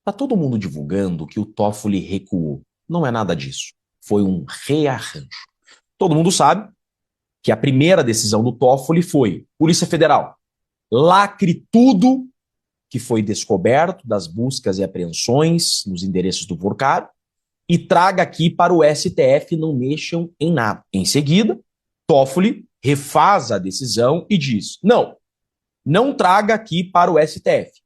Tá todo mundo divulgando que o Toffoli recuou. Não é nada disso. Foi um rearranjo. Todo mundo sabe que a primeira decisão do Toffoli foi: Polícia Federal, lacre tudo que foi descoberto das buscas e apreensões nos endereços do Vorcaro e traga aqui para o STF, não mexam em nada. Em seguida, Toffoli refaz a decisão e diz: não traga aqui para o STF,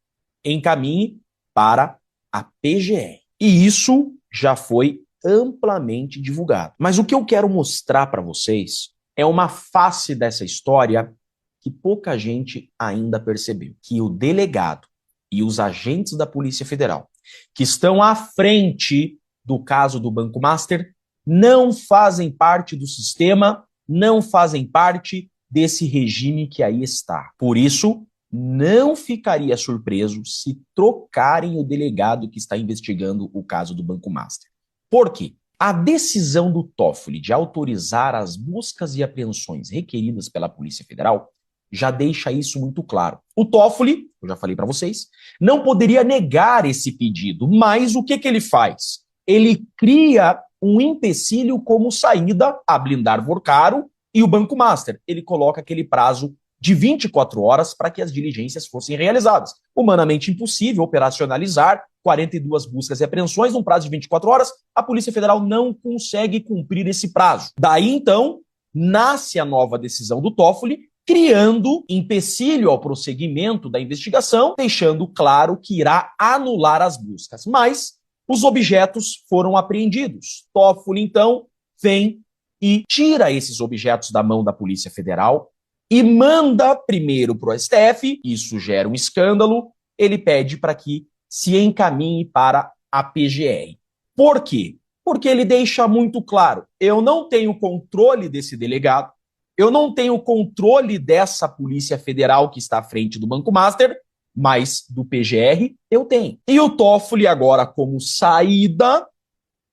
encaminhe para a PGR. E isso já foi amplamente divulgado. Mas o que eu quero mostrar para vocês é uma face dessa história que pouca gente ainda percebeu, que o delegado e os agentes da Polícia Federal que estão à frente do caso do Banco Master não fazem parte do sistema, não fazem parte desse regime que aí está. Por isso, não ficaria surpreso se trocarem o delegado que está investigando o caso do Banco Master. Por quê? A decisão do Toffoli de autorizar as buscas e apreensões requeridas pela Polícia Federal já deixa isso muito claro. O Toffoli, eu já falei para vocês, não poderia negar esse pedido, mas o que ele faz? Ele cria um empecilho como saída a blindar Vorcaro e o Banco Master. Ele coloca aquele prazo de 24 horas para que as diligências fossem realizadas. Humanamente impossível operacionalizar 42 buscas e apreensões num prazo de 24 horas, a Polícia Federal não consegue cumprir esse prazo. Daí, então, nasce a nova decisão do Toffoli, criando empecilho ao prosseguimento da investigação, deixando claro que irá anular as buscas. Mas os objetos foram apreendidos. Toffoli, então, vem e tira esses objetos da mão da Polícia Federal e manda primeiro para o STF, isso gera um escândalo, ele pede para que se encaminhe para a PGR. Por quê? Porque ele deixa muito claro, eu não tenho controle desse delegado, eu não tenho controle dessa Polícia Federal que está à frente do Banco Master, mas do PGR eu tenho. E o Toffoli agora, como saída,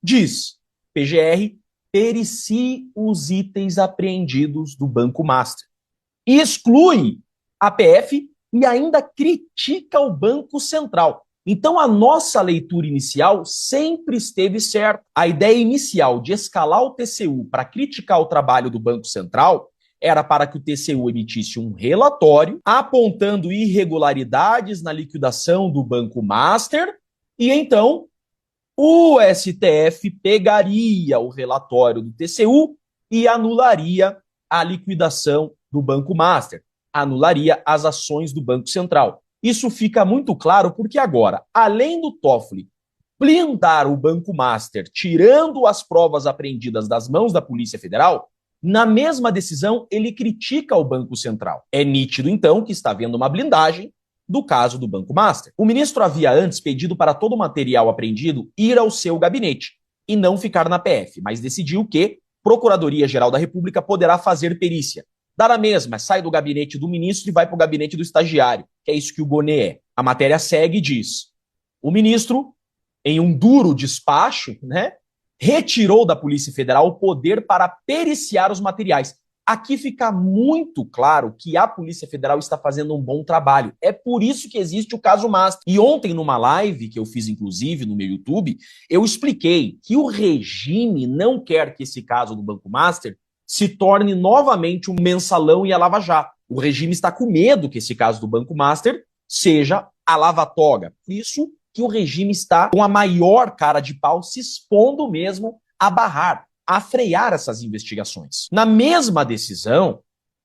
diz, PGR, pericie os itens apreendidos do Banco Master. E exclui a PF e ainda critica o Banco Central. Então, a nossa leitura inicial sempre esteve certa. A ideia inicial de escalar o TCU para criticar o trabalho do Banco Central era para que o TCU emitisse um relatório apontando irregularidades na liquidação do Banco Master e então o STF pegaria o relatório do TCU e anularia a liquidação do Banco Master, anularia as ações do Banco Central. Isso fica muito claro porque agora, além do Toffoli blindar o Banco Master, tirando as provas apreendidas das mãos da Polícia Federal, na mesma decisão ele critica o Banco Central. É nítido, então, que está havendo uma blindagem do caso do Banco Master. O ministro havia antes pedido para todo o material apreendido ir ao seu gabinete e não ficar na PF, mas decidiu que Procuradoria-Geral da República poderá fazer perícia. Dá na mesma, sai do gabinete do ministro e vai para o gabinete do estagiário, que é isso que o Gonê é. A matéria segue e diz: o ministro, em um duro despacho, retirou da Polícia Federal o poder para periciar os materiais. Aqui fica muito claro que a Polícia Federal está fazendo um bom trabalho. É por isso que existe o caso Master. E ontem, numa live que eu fiz, inclusive, no meu YouTube, eu expliquei que o regime não quer que esse caso do Banco Master se torne novamente um mensalão e a Lava Jato. O regime está com medo que esse caso do Banco Master seja a lava-toga. Por isso que o regime está com a maior cara de pau se expondo mesmo a barrar, a frear essas investigações. Na mesma decisão,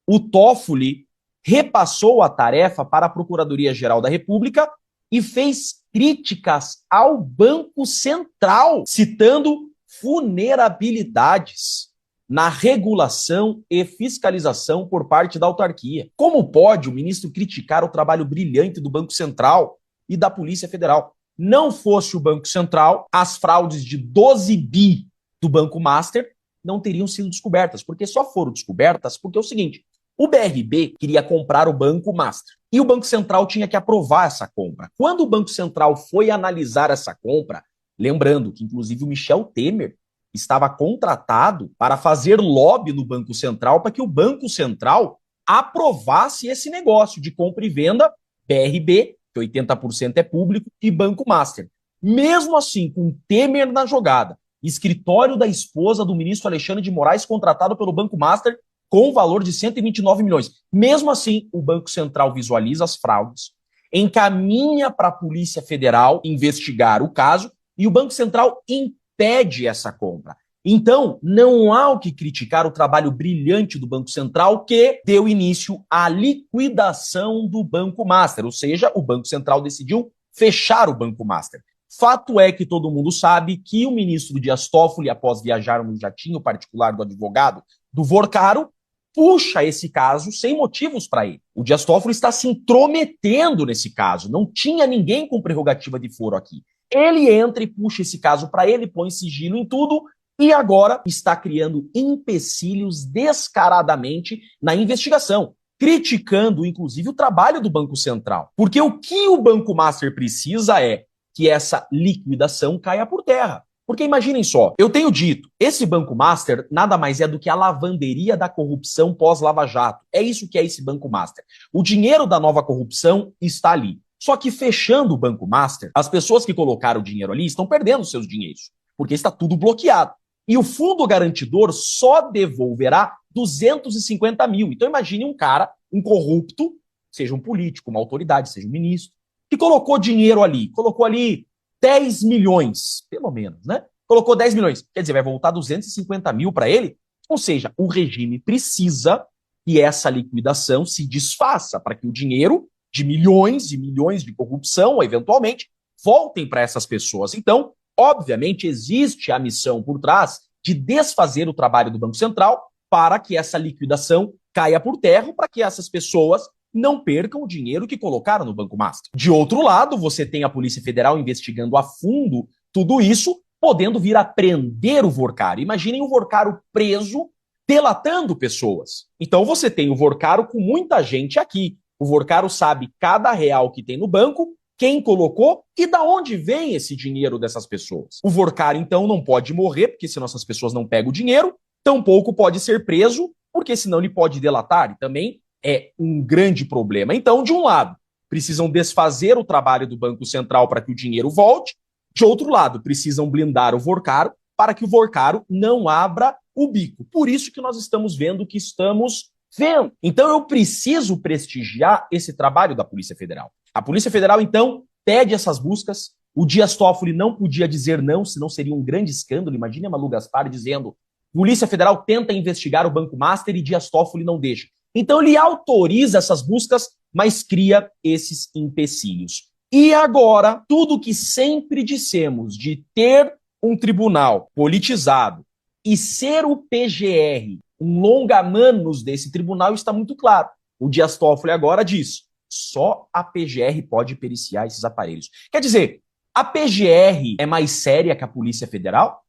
o Toffoli repassou a tarefa para a Procuradoria-Geral da República e fez críticas ao Banco Central, citando vulnerabilidades na regulação e fiscalização por parte da autarquia. Como pode o ministro criticar o trabalho brilhante do Banco Central e da Polícia Federal? Não fosse o Banco Central, as fraudes de 12 bi do Banco Master não teriam sido descobertas, porque só foram descobertas porque é o seguinte, o BRB queria comprar o Banco Master e o Banco Central tinha que aprovar essa compra. Quando o Banco Central foi analisar essa compra, lembrando que inclusive o Michel Temer estava contratado para fazer lobby no Banco Central para que o Banco Central aprovasse esse negócio de compra e venda BRB, que 80% é público, e Banco Master. Mesmo assim, com Temer na jogada, escritório da esposa do ministro Alexandre de Moraes contratado pelo Banco Master com valor de 129 milhões. Mesmo assim, o Banco Central visualiza as fraudes, encaminha para a Polícia Federal investigar o caso e o Banco Central impede essa compra. Então, não há o que criticar o trabalho brilhante do Banco Central que deu início à liquidação do Banco Master, ou seja, o Banco Central decidiu fechar o Banco Master. Fato é que todo mundo sabe que o ministro Dias Toffoli, após viajar no jatinho particular do advogado do Vorcaro, puxa esse caso sem motivos para ele. O Dias Toffoli está se intrometendo nesse caso. Não tinha ninguém com prerrogativa de foro aqui. Ele entra e puxa esse caso para ele, põe sigilo em tudo e agora está criando empecilhos descaradamente na investigação, criticando, inclusive, o trabalho do Banco Central. Porque o que o Banco Master precisa é que essa liquidação caia por terra. Porque imaginem só, eu tenho dito, esse Banco Master nada mais é do que a lavanderia da corrupção pós-Lava Jato. É isso que é esse Banco Master. O dinheiro da nova corrupção está ali. Só que fechando o Banco Master, as pessoas que colocaram o dinheiro ali estão perdendo seus dinheiros, porque está tudo bloqueado. E o fundo garantidor só devolverá 250 mil. Então imagine um cara, um corrupto, seja um político, uma autoridade, seja um ministro, que colocou dinheiro ali, colocou ali 10 milhões, pelo menos, né? Colocou 10 milhões, quer dizer, vai voltar 250 mil para ele? Ou seja, o regime precisa que essa liquidação se desfaça para que o dinheiro de milhões de corrupção, eventualmente, voltem para essas pessoas. Então, obviamente, existe a missão por trás de desfazer o trabalho do Banco Central para que essa liquidação caia por terra, para que essas pessoas não percam o dinheiro que colocaram no Banco Master. De outro lado, você tem a Polícia Federal investigando a fundo tudo isso, podendo vir a prender o Vorcaro. Imaginem o Vorcaro preso, delatando pessoas. Então você tem o Vorcaro com muita gente aqui. O Vorcaro sabe cada real que tem no banco, quem colocou e da onde vem esse dinheiro dessas pessoas. O Vorcaro, então, não pode morrer, porque senão essas pessoas não pegam o dinheiro, tampouco pode ser preso, porque senão ele pode delatar, e também é um grande problema. Então, de um lado, precisam desfazer o trabalho do Banco Central para que o dinheiro volte, de outro lado, precisam blindar o Vorcaro para que o Vorcaro não abra o bico. Por isso que nós estamos vendo o que estamos vendo. Então, eu preciso prestigiar esse trabalho da Polícia Federal. A Polícia Federal, então, pede essas buscas. O Dias Toffoli não podia dizer não, senão seria um grande escândalo. Imagine a Malu Gaspar dizendo: Polícia Federal tenta investigar o Banco Master e Dias Toffoli não deixa. Então ele autoriza essas buscas, mas cria esses empecilhos. E agora, tudo que sempre dissemos de ter um tribunal politizado e ser o PGR um longa-manos desse tribunal está muito claro. O Dias Toffoli agora diz: só a PGR pode periciar esses aparelhos. Quer dizer, a PGR é mais séria que a Polícia Federal?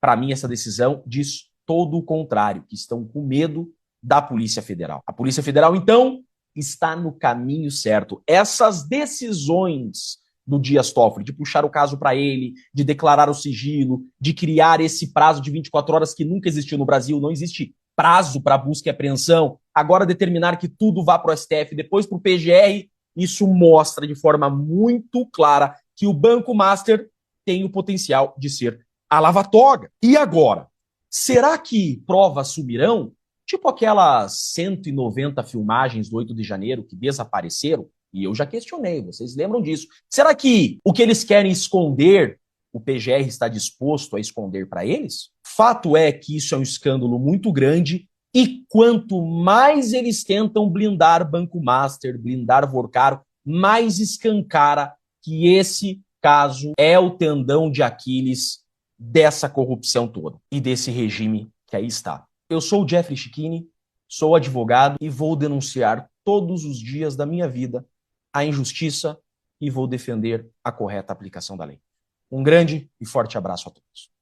Para mim, essa decisão diz todo o contrário, que estão com medo da Polícia Federal. A Polícia Federal, então, está no caminho certo. Essas decisões do Dias Toffoli, de puxar o caso para ele, de declarar o sigilo, de criar esse prazo de 24 horas que nunca existiu no Brasil, não existe prazo para busca e apreensão, agora determinar que tudo vá para o STF, depois para o PGR, isso mostra de forma muito clara que o Banco Master tem o potencial de ser a lava-toga. E agora, será que provas sumirão? Tipo aquelas 190 filmagens do 8 de janeiro que desapareceram, e eu já questionei, vocês lembram disso. Será que o que eles querem esconder, o PGR está disposto a esconder para eles? Fato é que isso é um escândalo muito grande, e quanto mais eles tentam blindar Banco Master, blindar Vorcaro, mais escancara que esse caso é o tendão de Aquiles dessa corrupção toda e desse regime que aí está. Eu sou o Jeffrey Chicchini, sou advogado e vou denunciar todos os dias da minha vida a injustiça e vou defender a correta aplicação da lei. Um grande e forte abraço a todos.